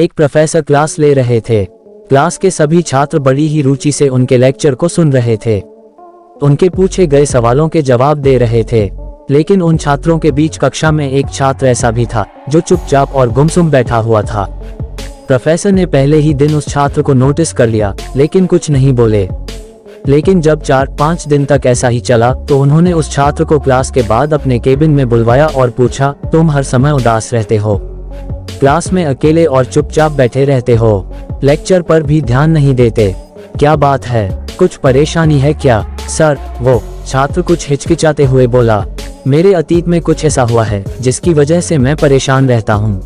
एक professor class ले रहे थे। क्लास के सभी छात्र बड़ी ही रुचि से उनके लेक्चर को सुन रहे थे। उनके पूछे गए सवालों के जवाब दे रहे थे, लेकिन उन छात्रों के बीच कक्षा में एक छात्र ऐसा भी था जो चुपचाप और गुमसुम बैठा हुआ था। प्रोफेसर ने पहले ही दिन उस छात्र को नोटिस कर लिया, लेकिन कुछ नहीं बोले। लेकिन जब 4-5 दिन तक ऐसा ही चला तो उन्होंने उस छात्र को क्लास के बाद अपने केबिन में बुलवाया और पूछा, तुम हर समय उदास रहते हो, क्लास में अकेले और चुपचाप बैठे रहते हो, लेक्चर पर भी ध्यान नहीं देते, क्या बात है, कुछ परेशानी है क्या? सर, वो छात्र कुछ हिचकिचाते हुए बोला, मेरे अतीत में कुछ ऐसा हुआ है जिसकी वजह से मैं परेशान रहता हूँ,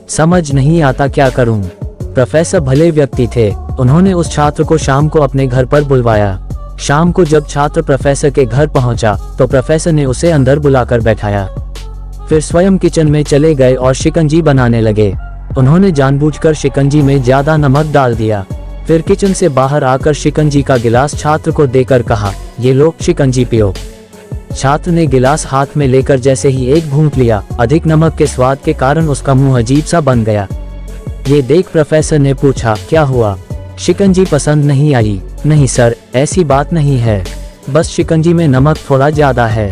समझ नहीं आता क्या करूँ। प्रोफेसर भले व्यक्ति थे, उन्होंने उस छात्र को शाम को अपने घर पर बुलवाया। शाम को जब छात्र प्रोफेसर के घर पहुंचा तो प्रोफेसर ने उसे अंदर बुलाकर बैठाया। फिर स्वयं किचन में चले गए और शिकंजी बनाने लगे। उन्होंने जानबूझकर शिकंजी में ज्यादा नमक डाल दिया। फिर किचन से बाहर आकर शिकंजी का गिलास छात्र को देकर कहा, ये लो शिकंजी पियो। छात्र ने गिलास हाथ में लेकर जैसे ही एक घूंट लिया, अधिक नमक के स्वाद के कारण उसका मुंह अजीब सा बन गया। ये देख प्रोफेसर ने पूछा, क्या हुआ, शिकंजी पसंद नहीं आई? नहीं सर, ऐसी बात नहीं है, बस शिकंजी में नमक थोड़ा ज्यादा है।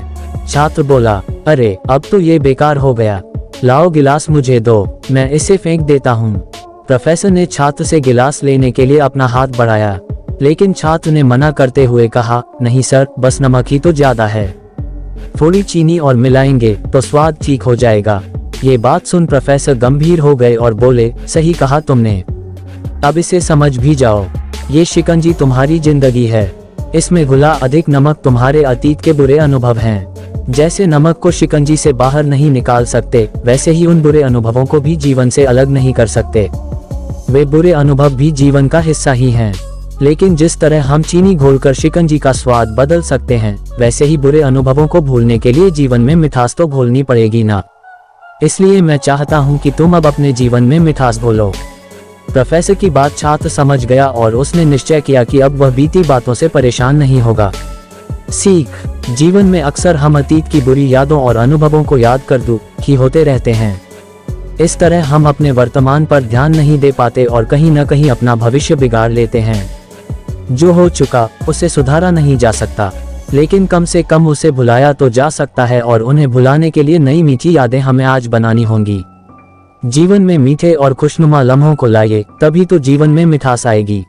छात्र बोला, अरे अब तो ये बेकार हो गया, लाओ गिलास मुझे दो, मैं इसे फेंक देता हूँ। प्रोफेसर ने छात्र से गिलास लेने के लिए अपना हाथ बढ़ाया, लेकिन छात्र ने मना करते हुए कहा, नहीं सर, बस नमक ही तो ज्यादा है, थोड़ी चीनी और मिलाएंगे तो स्वाद ठीक हो जाएगा। ये बात सुन प्रोफेसर गंभीर हो गए और बोले, सही कहा तुमने, अब इसे समझ भी जाओ, ये शिकंजी तुम्हारी जिंदगी है, इसमें घुला अधिक नमक तुम्हारे अतीत के बुरे अनुभव हैं। जैसे नमक को शिकंजी से बाहर नहीं निकाल सकते, वैसे ही उन बुरे अनुभवों को भी जीवन से अलग नहीं कर सकते। वे बुरे अनुभव भी जीवन का हिस्सा ही हैं। लेकिन जिस तरह हम चीनी घोलकर शिकंजी का स्वाद बदल सकते हैं, वैसे ही बुरे अनुभवों को भूलने के लिए जीवन में मिठास तो घोलनी पड़ेगी ना। इसलिए मैं चाहता हूँ कि तुम अब अपने जीवन में मिठास घोलो। प्रोफेसर की बात छात्र समझ गया और उसने निश्चय किया कि अब वह बीती बातों से परेशान नहीं होगा। सीख, जीवन में अक्सर हम अतीत की बुरी यादों और अनुभवों को याद कर दुखी होते रहते हैं। इस तरह हम अपने वर्तमान पर ध्यान नहीं दे पाते और कहीं न कहीं अपना भविष्य बिगाड़ लेते हैं। जो हो चुका उसे सुधारा नहीं जा सकता, लेकिन कम से कम उसे भुलाया तो जा सकता है और उन्हें भुलाने के लिए नई मीठी यादें हमें आज बनानी होंगी। जीवन में मीठे और खुशनुमा लम्हों को लाइए, तभी तो जीवन में मिठास आएगी।